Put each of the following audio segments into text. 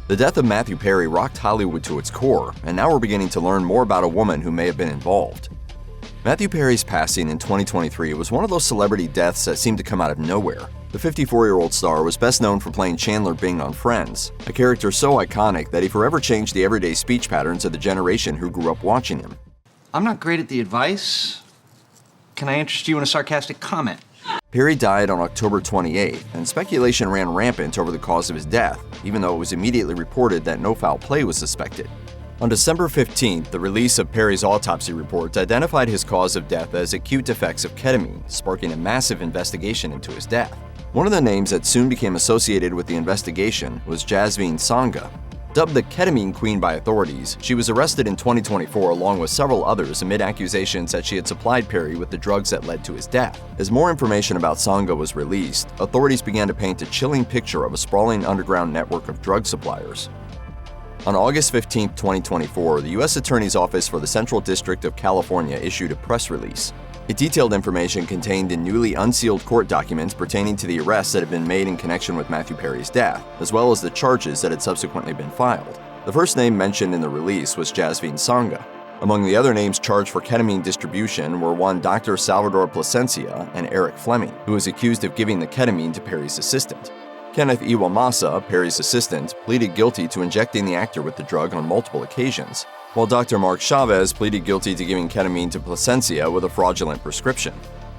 The death of Matthew Perry rocked Hollywood to its core, and now we're beginning to learn more about a woman who may have been involved. Matthew Perry's passing in 2023 was one of those celebrity deaths that seemed to come out of nowhere. The 54-year-old star was best known for playing Chandler Bing on Friends, a character so iconic that he forever changed the everyday speech patterns of the generation who grew up watching him. I'm not great at the advice. Can I interest you in a sarcastic comment? Perry died on October 28th, and speculation ran rampant over the cause of his death, even though it was immediately reported that no foul play was suspected. On December 15th, the release of Perry's autopsy reports identified his cause of death as acute effects of ketamine, sparking a massive investigation into his death. One of the names that soon became associated with the investigation was Jasmine Sangha. Dubbed the Ketamine Queen by authorities, she was arrested in 2024 along with several others amid accusations that she had supplied Perry with the drugs that led to his death. As more information about Sangha was released, authorities began to paint a chilling picture of a sprawling underground network of drug suppliers. On August 15, 2024, the U.S. Attorney's Office for the Central District of California issued a press release. It detailed information contained in newly unsealed court documents pertaining to the arrests that had been made in connection with Matthew Perry's death, as well as the charges that had subsequently been filed. The first name mentioned in the release was Jasmine Sangha. Among the other names charged for ketamine distribution were one Dr. Salvador Plasencia and Eric Fleming, who was accused of giving the ketamine to Perry's assistant. Kenneth Iwamasa, Perry's assistant, pleaded guilty to injecting the actor with the drug on multiple occasions, while Dr. Mark Chavez pleaded guilty to giving ketamine to Plasencia with a fraudulent prescription.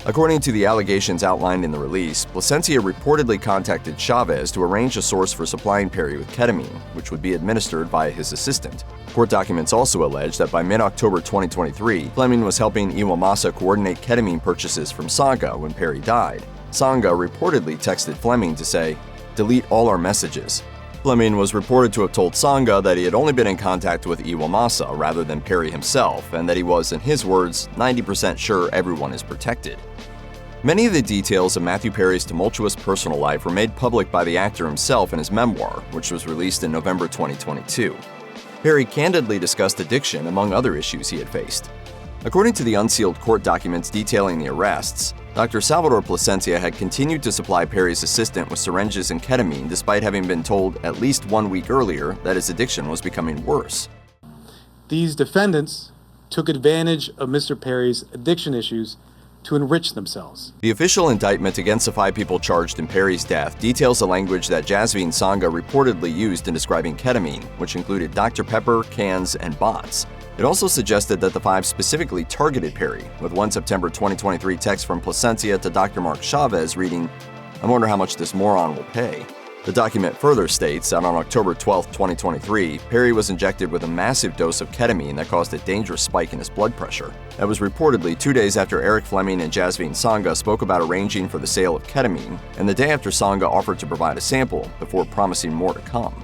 According to the allegations outlined in the release, Plasencia reportedly contacted Chavez to arrange a source for supplying Perry with ketamine, which would be administered by his assistant. Court documents also allege that by mid-October 2023, Fleming was helping Iwamasa coordinate ketamine purchases from Sangha when Perry died. Sangha reportedly texted Fleming to say, "Delete all our messages." Fleming was reported to have told Sangha that he had only been in contact with Iwamasa rather than Perry himself, and that he was, in his words, 90% sure everyone is protected. Many of the details of Matthew Perry's tumultuous personal life were made public by the actor himself in his memoir, which was released in November 2022. Perry candidly discussed addiction among other issues he had faced. According to the unsealed court documents detailing the arrests, Dr. Salvador Plasencia had continued to supply Perry's assistant with syringes and ketamine despite having been told at least 1 week earlier that his addiction was becoming worse. These defendants took advantage of Mr. Perry's addiction issues to enrich themselves. The official indictment against the 5 people charged in Perry's death details the language that Jasmine Sangha reportedly used in describing ketamine, which included Dr. Pepper, cans, and bots. It also suggested that the 5 specifically targeted Perry, with one September 2023 text from Plasencia to Dr. Mark Chavez reading, "I wonder how much this moron will pay." The document further states that on October 12, 2023, Perry was injected with a massive dose of ketamine that caused a dangerous spike in his blood pressure. That was reportedly 2 days after Eric Fleming and Jasmine Sangha spoke about arranging for the sale of ketamine, and the day after Sangha offered to provide a sample before promising more to come.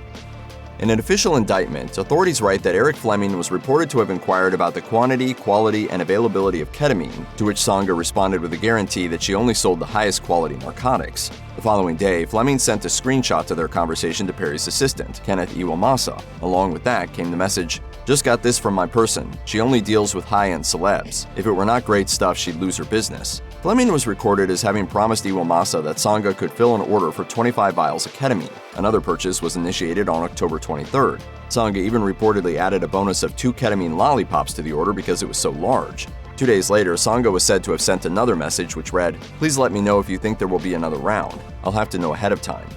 In an official indictment, authorities write that Eric Fleming was reported to have inquired about the quantity, quality, and availability of ketamine, to which Sangha responded with a guarantee that she only sold the highest quality narcotics. The following day, Fleming sent a screenshot to their conversation to Perry's assistant, Kenneth Iwamasa. Along with that came the message, "Just got this from my person. She only deals with high-end celebs. If it were not great stuff, she'd lose her business." Fleming was recorded as having promised Iwamasa that Sangha could fill an order for 25 vials of ketamine. Another purchase was initiated on October 23rd. Sangha even reportedly added a bonus of 2 ketamine lollipops to the order because it was so large. 2 days later, Sangha was said to have sent another message which read, "Please let me know if you think there will be another round. I'll have to know ahead of time."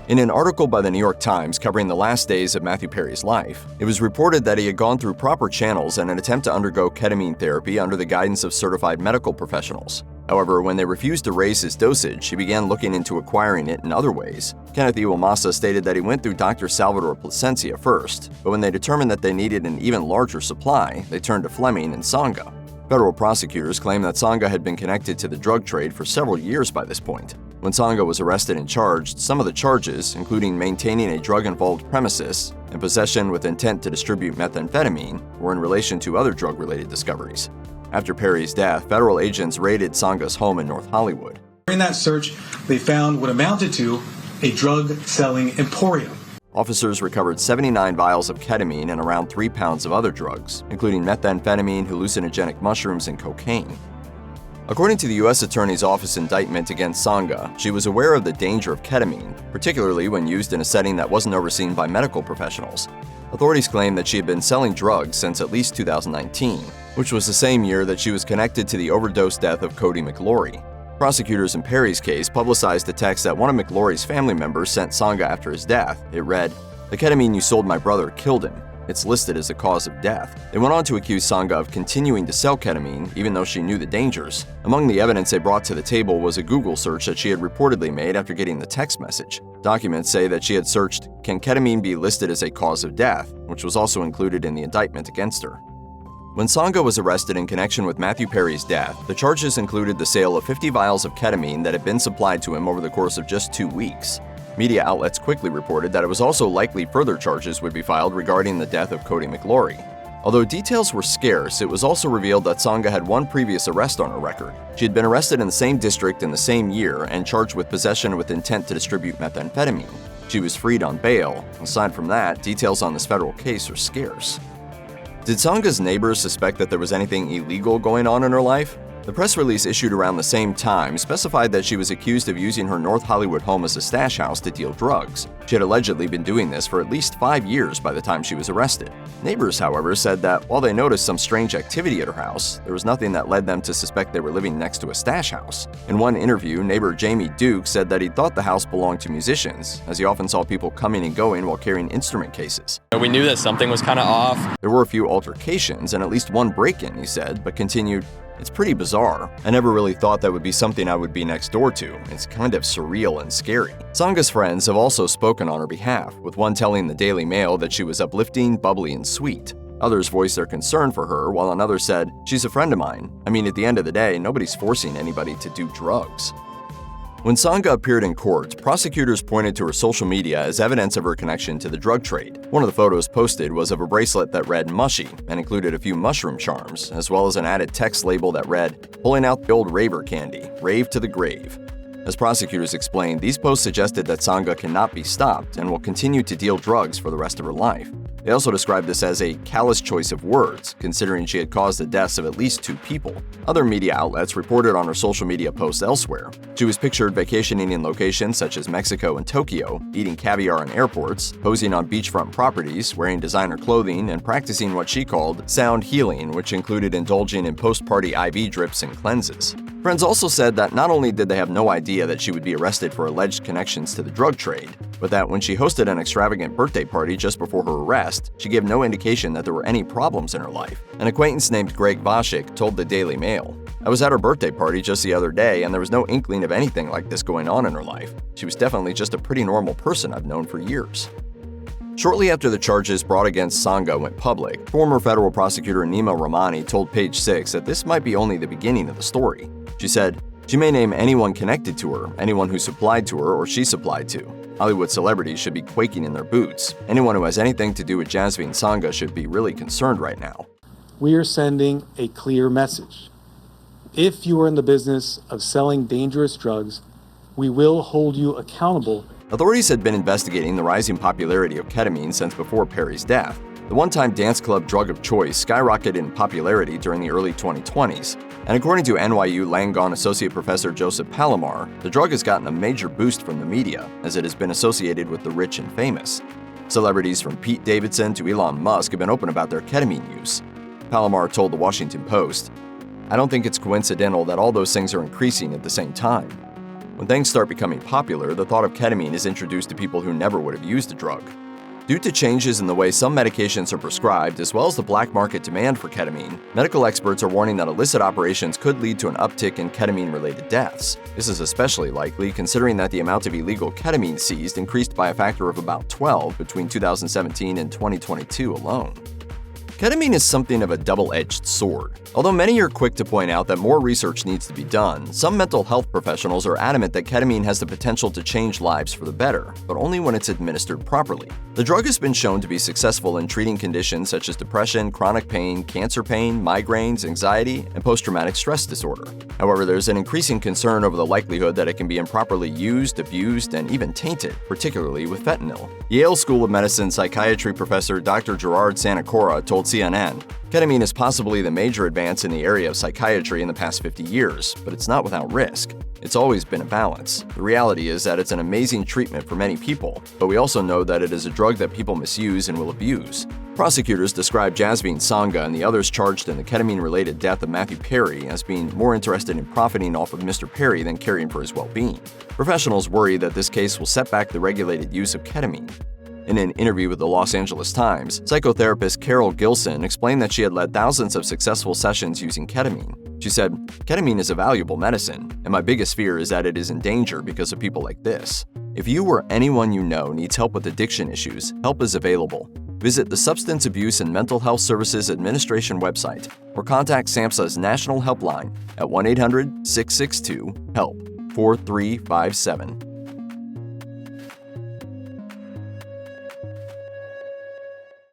In an article by the New York Times covering the last days of Matthew Perry's life, it was reported that he had gone through proper channels in an attempt to undergo ketamine therapy under the guidance of certified medical professionals. However, when they refused to raise his dosage, he began looking into acquiring it in other ways. Kenneth Iwamasa stated that he went through Dr. Salvador Plasencia first, but when they determined that they needed an even larger supply, they turned to Fleming and Sangha. Federal prosecutors claim that Sangha had been connected to the drug trade for several years by this point. When Sangha was arrested and charged, some of the charges, including maintaining a drug-involved premises and possession with intent to distribute methamphetamine, were in relation to other drug-related discoveries. After Perry's death, federal agents raided Sangha's home in North Hollywood. During that search, they found what amounted to a drug-selling emporium. Officers recovered 79 vials of ketamine and around 3 pounds of other drugs, including methamphetamine, hallucinogenic mushrooms, and cocaine. According to the U.S. Attorney's Office indictment against Sangha, she was aware of the danger of ketamine, particularly when used in a setting that wasn't overseen by medical professionals. Authorities claim that she had been selling drugs since at least 2019, which was the same year that she was connected to the overdose death of Cody McLaury. Prosecutors in Perry's case publicized a text that one of McLaury's family members sent Sangha after his death. It read, "The ketamine you sold my brother killed him. It's listed as a cause of death." They went on to accuse Sangha of continuing to sell ketamine even though she knew the dangers. Among the evidence they brought to the table was a Google search that she had reportedly made after getting the text message. Documents say that she had searched, "Can ketamine be listed as a cause of death?" which was also included in the indictment against her. When Sangha was arrested in connection with Matthew Perry's death, the charges included the sale of 50 vials of ketamine that had been supplied to him over the course of just 2 weeks. Media outlets quickly reported that it was also likely further charges would be filed regarding the death of Cody McLaury. Although details were scarce, it was also revealed that Sangha had one previous arrest on her record. She had been arrested in the same district in the same year and charged with possession with intent to distribute methamphetamine. She was freed on bail. Aside from that, details on this federal case are scarce. Did Sangha's neighbors suspect that there was anything illegal going on in her life? The press release issued around the same time specified that she was accused of using her North Hollywood home as a stash house to deal drugs. She had allegedly been doing this for at least 5 years by the time she was arrested. Neighbors, however, said that while they noticed some strange activity at her house, there was nothing that led them to suspect they were living next to a stash house. In one interview, neighbor Jamie Duke said that he thought the house belonged to musicians, as he often saw people coming and going while carrying instrument cases. We knew that something was kind of off. There were a few altercations and at least one break-in, he said, but continued, "It's pretty bizarre. I never really thought that would be something I would be next door to. It's kind of surreal and scary." Sangha's friends have also spoken on her behalf, with one telling the Daily Mail that she was uplifting, bubbly, and sweet. Others voiced their concern for her, while another said, "She's a friend of mine. I mean, at the end of the day, nobody's forcing anybody to do drugs." When Sangha appeared in court, prosecutors pointed to her social media as evidence of her connection to the drug trade. One of the photos posted was of a bracelet that read "Mushy" and included a few mushroom charms, as well as an added text label that read, "Pulling out the old raver candy, rave to the grave." As prosecutors explained, these posts suggested that Sangha cannot be stopped and will continue to deal drugs for the rest of her life. They also described this as a callous choice of words, considering she had caused the deaths of at least 2 people. Other media outlets reported on her social media posts elsewhere. She was pictured vacationing in locations such as Mexico and Tokyo, eating caviar in airports, posing on beachfront properties, wearing designer clothing, and practicing what she called sound healing, which included indulging in post-party IV drips and cleanses. Friends also said that not only did they have no idea that she would be arrested for alleged connections to the drug trade, but that when she hosted an extravagant birthday party just before her arrest, she gave no indication that there were any problems in her life. An acquaintance named Greg Voshik told the Daily Mail, "I was at her birthday party just the other day and there was no inkling of anything like this going on in her life. She was definitely just a pretty normal person I've known for years." Shortly after the charges brought against Sangha went public, former federal prosecutor Nima Rahmani told Page 6 that this might be only the beginning of the story. She said, "She may name anyone connected to her, anyone who supplied to her or she supplied to. Hollywood celebrities should be quaking in their boots. Anyone who has anything to do with Jasmine Sangha should be really concerned right now." We are sending a clear message. If you are in the business of selling dangerous drugs, we will hold you accountable. Authorities had been investigating the rising popularity of ketamine since before Perry's death. The one-time dance club drug of choice skyrocketed in popularity during the early 2020s, and according to NYU Langone Associate Professor Joseph Palomar, the drug has gotten a major boost from the media, as it has been associated with the rich and famous. Celebrities from Pete Davidson to Elon Musk have been open about their ketamine use. Palomar told the Washington Post, "I don't think it's coincidental that all those things are increasing at the same time. When things start becoming popular, the thought of ketamine is introduced to people who never would have used the drug." Due to changes in the way some medications are prescribed, as well as the black market demand for ketamine, medical experts are warning that illicit operations could lead to an uptick in ketamine-related deaths. This is especially likely considering that the amount of illegal ketamine seized increased by a factor of about 12 between 2017 and 2022 alone. Ketamine is something of a double-edged sword. Although many are quick to point out that more research needs to be done, some mental health professionals are adamant that ketamine has the potential to change lives for the better, but only when it's administered properly. The drug has been shown to be successful in treating conditions such as depression, chronic pain, cancer pain, migraines, anxiety, and post-traumatic stress disorder. However, there's an increasing concern over the likelihood that it can be improperly used, abused, and even tainted, particularly with fentanyl. Yale School of Medicine psychiatry professor Dr. Gerard Sanacora told CNN, Ketamine is possibly the major advance in the area of psychiatry in the past 50 years, but it's not without risk. It's always been a balance. The reality is that it's an amazing treatment for many people, but we also know that it is a drug that people misuse and will abuse. Prosecutors describe Jasmine Sangha and the others charged in the ketamine-related death of Matthew Perry as being more interested in profiting off of Mr. Perry than caring for his well-being. Professionals worry that this case will set back the regulated use of ketamine. In an interview with the Los Angeles Times, psychotherapist Carol Gilson explained that she had led thousands of successful sessions using ketamine. She said, "Ketamine is a valuable medicine, and my biggest fear is that it is in danger because of people like this. If you or anyone you know needs help with addiction issues, help is available. Visit the Substance Abuse and Mental Health Services Administration website or contact SAMHSA's National Helpline at 1-800-662-HELP 4357.